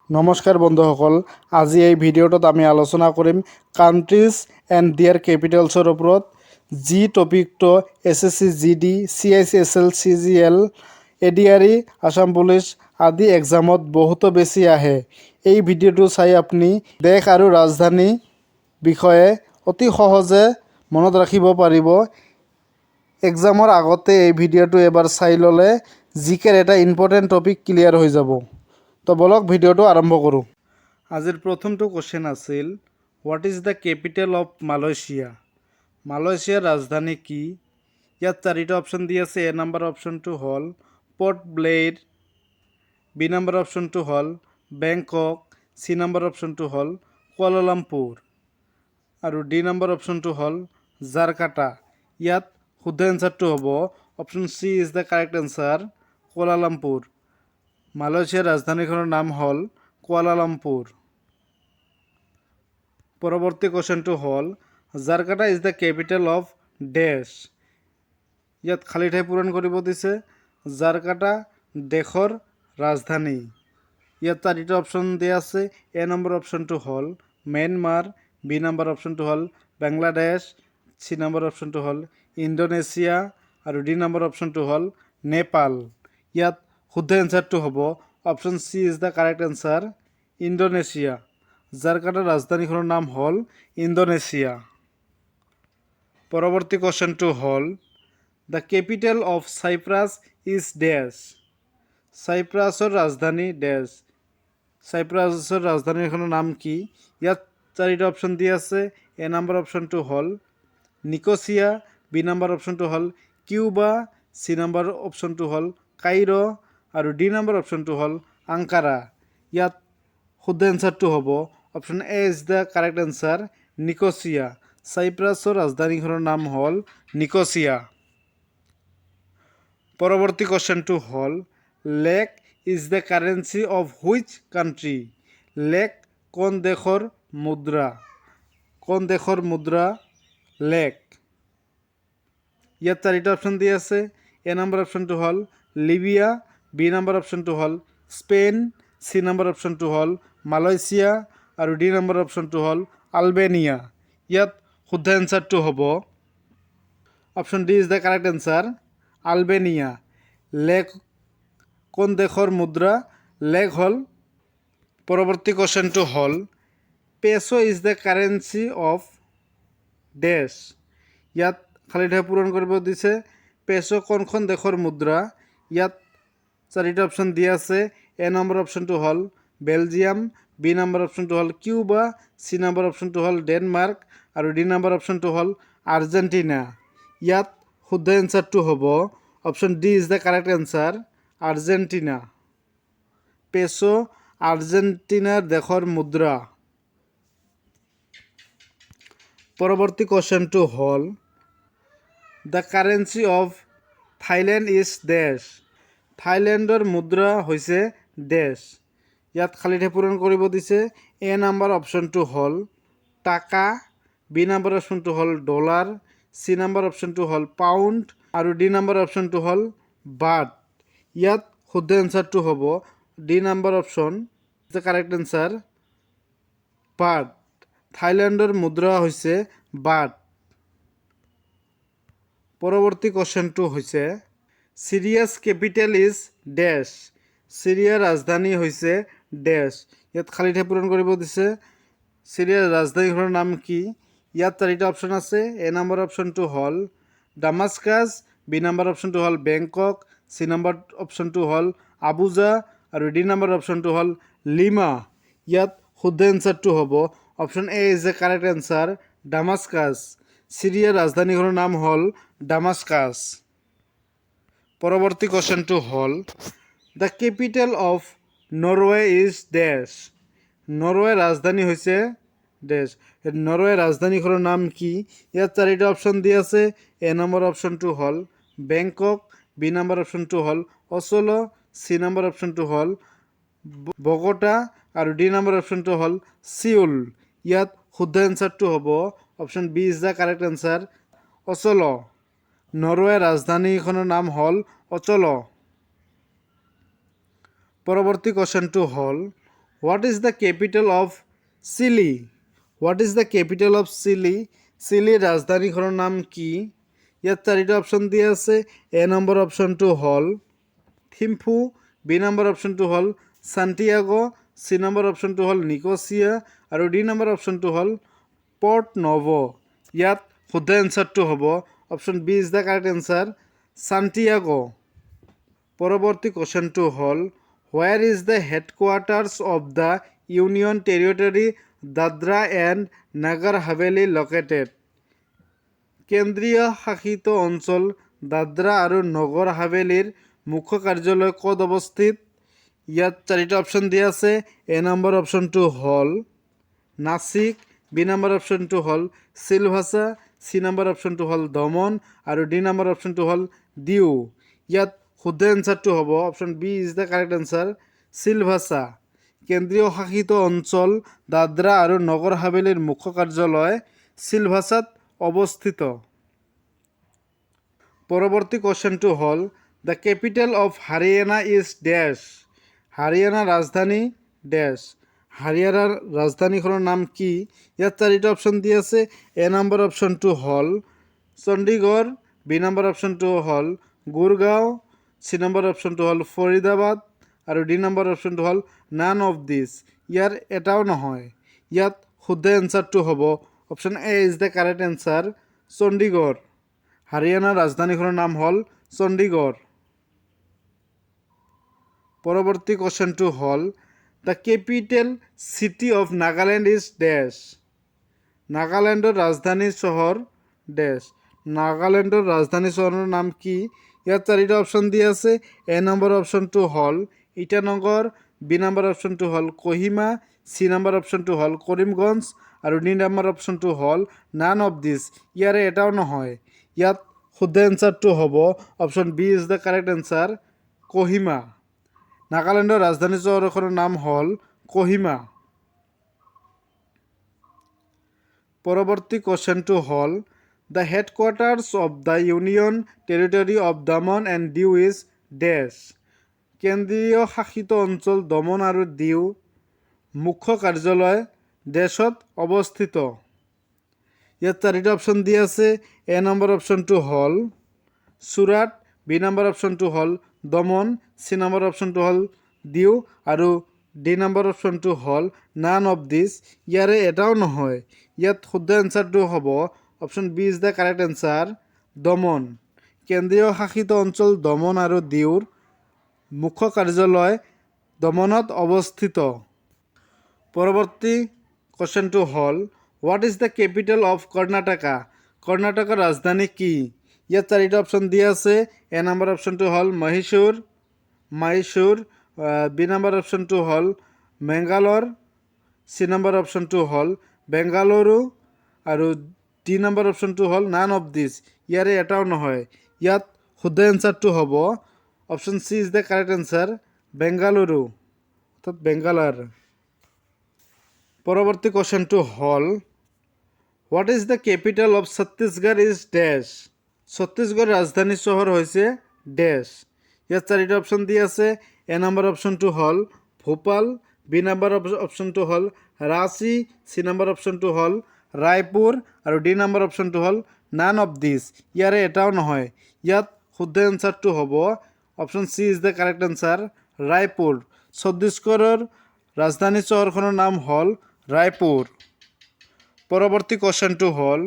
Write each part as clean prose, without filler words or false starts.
নমস্কাৰ বন্ধুসকল, আজি এই ভিডিঅ'টোত আমি আলোচনা কৰিম কাণ্ট্ৰিজ এণ্ড দিয়াৰ কেপিটেলছৰ ওপৰত। যি টপিকটো SSC GD CICSL CGL ADRE Assam police আদি এক্সামত বহুতো বেছি আহে। এই ভিডিঅ'টো চাই আপুনি দেশ আৰু ৰাজধানী বিষয়ে অতি সহজে মনত ৰাখিব পাৰিব। এক্সামৰ আগতে এই ভিডিঅ'টো এবাৰ চাই ল'লে জিকেৰ এটা ইম্পৰ্টেণ্ট টপিক ক্লিয়াৰ হৈ যাব। তো বলক ভিডিঅ'টো আৰম্ভ কৰোঁ। আজিৰ প্ৰথমটো কোৱেশ্চন আছিল, what is the capital of Malaysia? মালয়েছিয়াৰ ৰাজধানী কি? ইয়াত চাৰিটা অপশ্যন দি আছে। এ নম্বৰ অপশ্যনটো হ'ল পৰ্ট ব্লেইৰ, বি নম্বৰ অপশ্যনটো হ'ল বেংকক, চি নম্বৰ অপশ্যনটো হ'ল কুৱালালামপুৰ আৰু ডি নম্বৰ অপশ্যনটো হ'ল জাকাৰ্টা। ইয়াত শুদ্ধ এনচাৰটো হ'ব option C is the correct answer, Kuala Lumpur. মালয়েছিয়াৰ ৰাজধানীখনৰ নাম হ'ল কুৱালালামপুৰ। পৰৱৰ্তী কুৱেশ্যনটো হ'ল Jakarta is the capital of dash. ইয়াত খালী ঠাই পূৰণ কৰিব দিছে। জাকাৰ্টা দেশৰ ৰাজধানী। ইয়াত চাৰিটা অপশ্যন দিয়া আছে। এ নম্বৰ অপশ্যনটো হ'ল ম্যানমাৰ, বি নম্বৰ অপশ্যনটো হ'ল বাংলাদেশ, চি নম্বৰ অপশ্যনটো হ'ল ইণ্ডোনেছিয়া আৰু ডি নম্বৰ অপশ্যনটো হ'ল নেপাল। ইয়াত শুদ্ধ এনচাৰটো হ'ব option C is the correct answer, Indonesia. জাকাৰ্টাৰ ৰাজধানীখনৰ নাম হ'ল ইণ্ডোনেছিয়া। পৰৱৰ্তী কুৱেশ্যনটো হ'ল the capital of Cyprus is dash. চাইপ্ৰাছৰ ৰাজধানী ডেছ। চাইপ্ৰাছৰ ৰাজধানীখনৰ নাম কি? ইয়াত চাৰিটা অপশ্যন দি আছে। এ নম্বৰ অপশ্যনটো হ'ল নিকোছিয়া, বি নম্বৰ অপশ্যনটো হ'ল কিউবা, চি নম্বৰ অপশ্যনটো হ'ল কাইৰ' আৰু ডি নম্বৰ অপশ্যনটো হ'ল আংকাৰা। ইয়াত শুদ্ধ এনচাৰটো হ'ব option A is the correct answer, Nicosia. চাইপ্ৰাছৰ ৰাজধানীখনৰ নাম হ'ল নিকোছিয়া। পৰৱৰ্তী কুৱেশ্যনটো হ'ল lek is the currency of which country? Lek কোন দেশৰ মুদ্ৰা? কোন দেশৰ মুদ্ৰা লেক? ইয়াত চাৰিটা অপশ্যন দি আছে। এ নম্বৰ অপশ্যনটো হ'ল লিবিয়া, বি নম্বৰ অপশ্যনটো হ'ল স্পেইন, চি নম্বৰ অপশ্যনটো হ'ল মালয়েছিয়া আৰু ডি নম্বৰ অপশ্যনটো হ'ল আলবেনিয়া। ইয়াত শুদ্ধ এনচাৰটো হ'ব option D is the correct answer, Albania. Lake কোন দেশৰ মুদ্ৰা? লেক হ'ল। পৰৱৰ্তী কুৱেশ্যনটো হ'ল পেছো is the currency of dash. ইয়াত খালী ঠাই পূৰণ কৰিব দিছে। পেছো কোনখন দেশৰ মুদ্ৰা? ইয়াত চাৰিটা অপশ্যন দি আছে। এ নম্বৰ অপশ্যনটো হ'ল বেলজিয়াম, বি নম্বৰ অপশ্যনটো হ'ল কিউবা, চি নম্বৰ অপশ্যনটো হ'ল ডেনমাৰ্ক আৰু ডি নম্বৰ অপশ্যনটো হ'ল আৰ্জেণ্টিনা। ইয়াত শুদ্ধ এনচাৰটো হ'ব option D is the correct answer, Argentina. Peso আৰ্জেণ্টিনাৰ দেশৰ মুদ্ৰা। পৰৱৰ্তী কুৱেশ্যনটো হ'ল the currency of Thailand is dash. থাইলেণ্ডৰ মুদ্ৰা হৈছে ডেছ। ইয়াত খালী ঠাই পূৰণ কৰিব দিছে। এ নম্বৰ অপশ্যনটো হ'ল টাকা, বি নম্বৰ অপশ্যনটো হ'ল ডলাৰ, চি নম্বৰ অপশ্যনটো হ'ল পাউণ্ড আৰু ডি নম্বৰ অপশ্যনটো হ'ল বাট। ইয়াত শুদ্ধ এনচাৰটো হ'ব D number option, the correct answer, baht. থাইলেণ্ডৰ মুদ্ৰা হৈছে বাট। পৰৱৰ্তী কুৱেশ্যনটো হৈছে চিৰিয়াছ কেপিটেল ইজ ডেছ। চিৰিয়াৰ ৰাজধানী হৈছে ডেছ। ইয়াত খালী ঠাই পূৰণ কৰিব দিছে। চিৰিয়াৰ ৰাজধানীখনৰ নাম কি? ইয়াত চাৰিটা অপশ্যন আছে। এ নম্বৰ অপশ্যনটো হ'ল ডামাস্কাছ, বি নম্বৰ অপশ্যনটো হ'ল বেংকক, চি নম্বৰ অপশ্যনটো হ'ল আবুজা আৰু ডি নম্বৰ অপশ্যনটো হ'ল লিমা। ইয়াত শুদ্ধ এনচাৰটো হ'ব option A is the correct answer, Damascus. চিৰিয়াৰ ৰাজধানীখনৰ নাম হ'ল ডামাস্কাছ। পৰৱৰ্তী কুৱেশ্যনটো হ'ল the capital of Norway is dash. নৰৱেৰ ৰাজধানী হৈছে ডেছ। নৰৱেৰ ৰাজধানীখনৰ নাম কি? ইয়াত চাৰিটা অপশ্যন দি আছে। এ নম্বৰ অপশ্যনটো হ'ল বেংকক, বি নম্বৰ অপশ্যনটো হ'ল অচলো, চি নম্বৰ অপশ্যনটো হ'ল বগোটা আৰু ডি নম্বৰ অপশ্যনটো হ'ল ছিউল। ইয়াত শুদ্ধ এনচাৰটো হ'ব option B is the correct answer, Oslo. নৰৱেৰ ৰাজধানীখনৰ নাম হ'ল অচলো। পৰৱৰ্তী কুৱেশ্যনটো হ'ল what is the capital of Chile? What is the capital of Chile? চিলিৰ ৰাজধানীখনৰ নাম কি? ইয়াত চাৰিটা অপশ্যন দিয়া আছে। এ নম্বৰ অপশ্যনটো হ'ল থিম্ফু, বি নম্বৰ অপশ্যনটো হ'ল সান্তিয়াগো, চি নম্বৰ অপশ্যনটো হ'ল নিকোছিয়া আৰু ডি নম্বৰ অপশ্যনটো হ'ল পৰ্ট নভ'। ইয়াত শুদ্ধ এনচাৰটো হ'ব option B is the correct answer, Santiago. পৰৱৰ্তী কুৱেশ্যনটো হ'ল where is the headquarters of the union territory Dadra and Nagar Haveli located? কেন্দ্ৰীয় শাসিত অঞ্চল দাদৰা আৰু নগৰ হাভেলীৰ মুখ্য কাৰ্যালয় ক'ত অৱস্থিত? ইয়াত চাৰিটা অপশ্যন দিয়া আছে। এ নম্বৰ অপশ্যনটো হ'ল নাছিক, বি নম্বৰ অপশ্যনটো হ'ল চিলভাছা, চি নম্বৰ অপশ্যনটো হ'ল দমন আৰু ডি নম্বৰ অপশ্যনটো হ'ল দিউ। ইয়াত শুদ্ধ এনচাৰটো হ'ব option B is the correct answer, Silvassa. কেন্দ্ৰীয় শাসিত অঞ্চল দাদৰা আৰু নগৰ হাভেলীৰ মুখ্য কাৰ্যালয় চিলভাছাত অৱস্থিত। পৰৱৰ্তী কুৱেশ্যনটো হ'ল the capital of Haryana is dash? হাৰিয়ানাৰ ৰাজধানী ডেছ? হাৰিয়ানাৰ ৰাজধানীখনৰ নাম কি? ইয়াত চাৰিটা অপশ্যন দি আছে। এ নম্বৰ অপশ্যনটো হ'ল চণ্ডীগড়, বি নম্বৰ অপশ্যনটো হ'ল গুৰগাঁও, চি নম্বৰ অপশ্যনটো হ'ল ফৰিদাবাদ আৰু ডি নম্বৰ অপশ্যনটো হ'ল নান অফ দিছ। ইয়াৰ এটাও নহয়। ইয়াত শুদ্ধ এনচাৰটো হ'ব option A is the correct answer, Chandigarh. হাৰিয়ানাৰ ৰাজধানীখনৰ নাম হ'ল চণ্ডীগড়। পৰৱৰ্তী কুৱেশ্যনটো হ'ল the capital city of Nagaland is dash? নাগালেণ্ডৰ ৰাজধানী চহৰ ডেছ? নাগালেণ্ডৰ ৰাজধানী চহৰৰ নাম কি? ইয়াত চাৰিটা অপশ্যন দি আছে। এ নম্বৰ অপশ্যনটো হ'ল ইটানগৰ, বি নম্বৰ অপশ্যনটো হ'ল কহিমা, চি নম্বৰ অপশ্যনটো হ'ল কৰিমগঞ্জ আৰু ডি নম্বৰ অপশ্যনটো হ'ল নান অফ দিছ। ইয়াৰে এটাও নহয়। ইয়াত শুদ্ধ এনচাৰটো হ'ব option B is the correct answer, Kohima. নাগালেণ্ডৰ ৰাজধানী চহৰখনৰ নাম হ'ল কহিমা। পৰৱৰ্তী কুৱেশ্যনটো হ'ল the headquarters of the union territory of Daman and Diu is dash? কেন্দ্ৰীয় শাসিত অঞ্চল দমন আৰু দিউ মুখ্য কাৰ্যালয় ডেছত অৱস্থিত? ইয়াত চাৰিটা অপশ্যন দি আছে। এ নম্বৰ অপশ্যনটো হ'ল চুৰাট, বি নম্বৰ অপশ্যনটো হ'ল দমন, চি নম্বৰ অপশ্যনটো হ'ল দিউ আৰু ডি নম্বৰ অপশ্যনটো হ'ল নান অফ দিছ। ইয়াৰে এটাও নহয়। ইয়াত শুদ্ধ এনচাৰটো হ'ব option B is the correct answer, Daman. কেন্দ্ৰীয় শাসিত অঞ্চল দমন আৰু দিউৰ মুখ্য কাৰ্যালয় দমনত অৱস্থিত। পৰৱৰ্তী কুৱেশ্যনটো হ'ল what is the capital of Karnataka? কৰ্ণাটকৰ ৰাজধানী কি? ইয়াত চাৰিটা অপশ্যন দিয়া আছে। এ নম্বৰ অপশ্যনটো হ'ল মহীশূৰ, বি নম্বৰ অপশ্যনটো হ'ল মেংগালোৰ, চি নম্বৰ অপশ্যনটো হ'ল বেংগালুৰু আৰু ডি নম্বৰ অপশ্যনটো হ'ল নান অফ দিছ। ইয়াৰে এটাও নহয়। ইয়াত শুদ্ধ এনচাৰটো হ'ব option C is the correct answer, Bengaluru অৰ্থাৎ বেংগালোৰ। পৰৱৰ্তী কুৱেশ্যনটো হ'ল what is the capital of Chhattisgarh is dash? ছত্তীশগড়ৰ ৰাজধানী চহৰ হৈছে ডেছ? ইয়াত চাৰিটা অপশ্যন দি আছে। এ নম্বৰ অপশ্যনটো হ'ল ভোপাল, বি নম্বৰ অপশ্যনটো হ'ল ৰাঁচী, চি নম্বৰ অপশ্যনটো হ'ল ৰায়পুৰ আৰু ডি নম্বৰ অপশ্যনটো হ'ল নান অফ দিছ। ইয়াৰে এটাও নহয়। ইয়াত শুদ্ধ এনচাৰটো হ'ব option C is the correct answer, Raipur. ছত্তীশগড়ৰ ৰাজধানী চহৰখনৰ নাম হ'ল ৰায়পুৰ। পৰৱৰ্তী কুৱেশ্যনটো হ'ল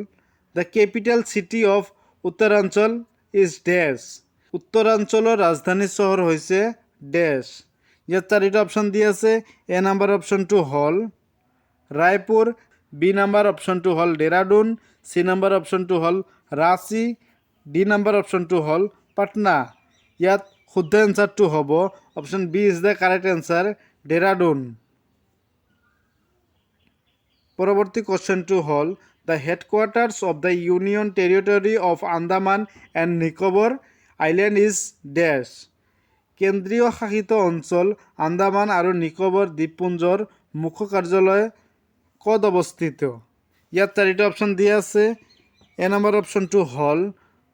the capital city of Uttaranchal is dash? উত্তৰাঞ্চলৰ ৰাজধানী চহৰ হৈছে ডেছ? ইয়াত চাৰিটা অপশ্যন দি আছে। এ নম্বৰ অপশ্যনটো হ'ল ৰায়পুৰ, বি নম্বৰ অপশ্যনটো হ'ল ডেৰাডুন, চি নম্বৰ অপশ্যনটো হ'ল ৰাঁচী, ডি নম্বৰ অপশ্যনটো হ'ল পাটনা। ইয়াত শুদ্ধ এনচাৰটো হ'ব option B is the correct answer, Dehradun. পৰৱৰ্তী কুৱেশ্যনটো হ'ল the headquarters of the union territory of Andaman and Nicobar island is dash? কেন্দ্ৰীয় শাসিত অঞ্চল আন্দামান আৰু নিকোবৰ দ্বীপপুঞ্জৰ মুখ্য কাৰ্যালয় ক'ত অৱস্থিত? ইয়াত চাৰিটা অপশ্যন দিয়া আছে। এ নম্বৰ অপশ্যনটো হ'ল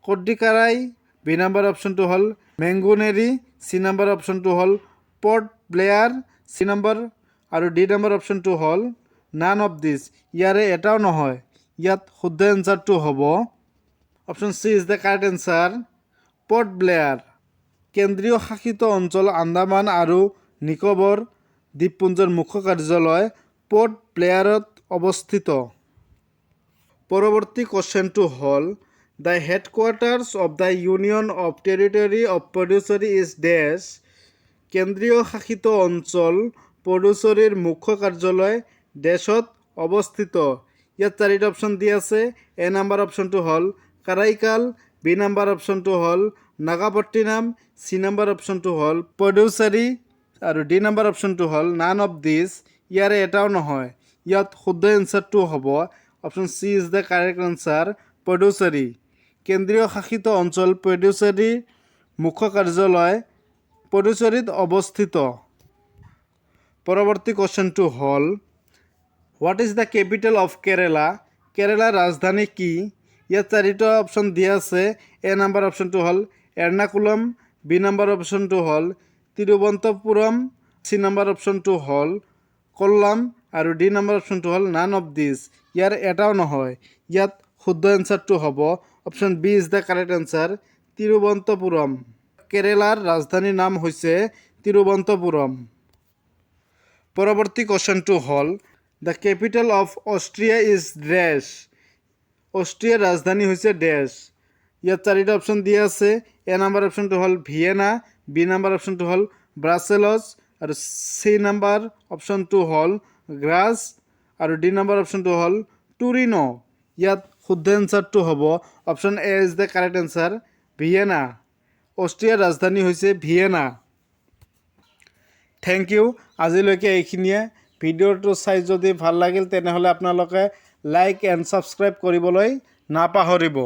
কৰ্ডিকাৰাই, বি নম্বৰ অপশ্যনটো হ'ল মেংগুনেৰী, চি নম্বৰ অপশ্যনটো হ'ল পৰ্ট ব্লেয়াৰ, চি নম্বৰ আৰু ডি নম্বৰ অপশ্যনটো হ'ল নান অফ দিছ, ইয়াৰে এটাও নহয়। ইয়াত শুদ্ধ এনচাৰটো হ'ব option C is the correct answer, Port Blair. কেন্দ্ৰীয় শাসিত অঞ্চল আন্দামান আৰু নিকোবৰ দ্বীপপুঞ্জৰ মুখ্য কাৰ্যালয় পৰ্ট ব্লেয়াৰত অৱস্থিত। পৰৱৰ্তী কুৱেশ্যনটো হ'ল the headquarters of the union of territory of Puducherry is dash. কেন্দ্ৰীয় শাসিত অঞ্চল পুডুচেৰীৰ মুখ্য কাৰ্যালয় ডেছত অৱস্থিত। ইয়াত চাৰিটা অপশ্যন দি আছে। এ নম্বৰ অপশ্যনটো হ'ল কাৰাইকাল, বি নম্বৰ অপশ্যনটো হ'ল নাগাপট্টিনাম, চি নম্বৰ অপশ্যনটো হ'ল পুডুচেৰী আৰু ডি নম্বৰ অপশ্যনটো হ'ল নান অফ দিছ, ইয়াৰে এটাও নহয়। ইয়াত শুদ্ধ এনচাৰটো হ'ব option C is the correct answer, Puducherry. কেন্দ্ৰীয় শাসিত অঞ্চল পুডুচেৰীৰ মুখ্য কাৰ্যালয় পুডুচেৰীত অৱস্থিত। পৰৱৰ্তী কুৱেশ্যনটো হ'ল what is the capital of Kerala. কেৰেলাৰ ৰাজধানী কি? ইয়াত চাৰিটা অপশ্যন দিয়া আছে। এ নম্বৰ অপশ্যনটো হ'ল এৰ্নাকুলম, বি নম্বৰ অপশ্যনটো হ'ল তিৰুৱন্তপুৰম, চি নম্বৰ অপশ্যনটো হ'ল কোল্লাম আৰু ডি নম্বৰ অপশ্যনটো হ'ল নান অফ দিছ, ইয়াৰ এটাও নহয়। ইয়াত শুদ্ধ এনচাৰটো হ'ব option B is the correct answer, Thiruvananthapuram. কেৰেলাৰ ৰাজধানীৰ নাম হৈছে তিৰুৱন্তপুৰম। পৰৱৰ্তী কুৱেশ্যনটো হ'ল the capital of Austria is dash. অষ্ট্ৰিয়াৰ ৰাজধানী হৈছে ডেছ। ইয়াত চাৰিটা অপশ্যন দিয়া আছে। এ নম্বৰ অপশ্যনটো হ'ল ভিয়েনা, বি নম্বৰ অপশ্যনটো হ'ল ব্ৰাছেলছ আৰু চি নম্বৰ অপশ্যনটো হ'ল গ্ৰাছ আৰু ডি নম্বৰ অপশ্যনটো হ'ল টুৰিনো। ইয়াত শুদ্ধ এনচাৰটো হ'ব option A is the correct answer, Vienna. অষ্ট্ৰিয়াৰ ৰাজধানী হৈছে ভিয়েনা। Thank U. আজিলৈকে এইখিনিয়ে। ভিডিঅ'টো চাই যদি ভাল লাগিল তেনেহ'লে আপোনালোকে লাইক এণ্ড ছাবস্ক্ৰাইব কৰিবলৈ নাপাহৰিব।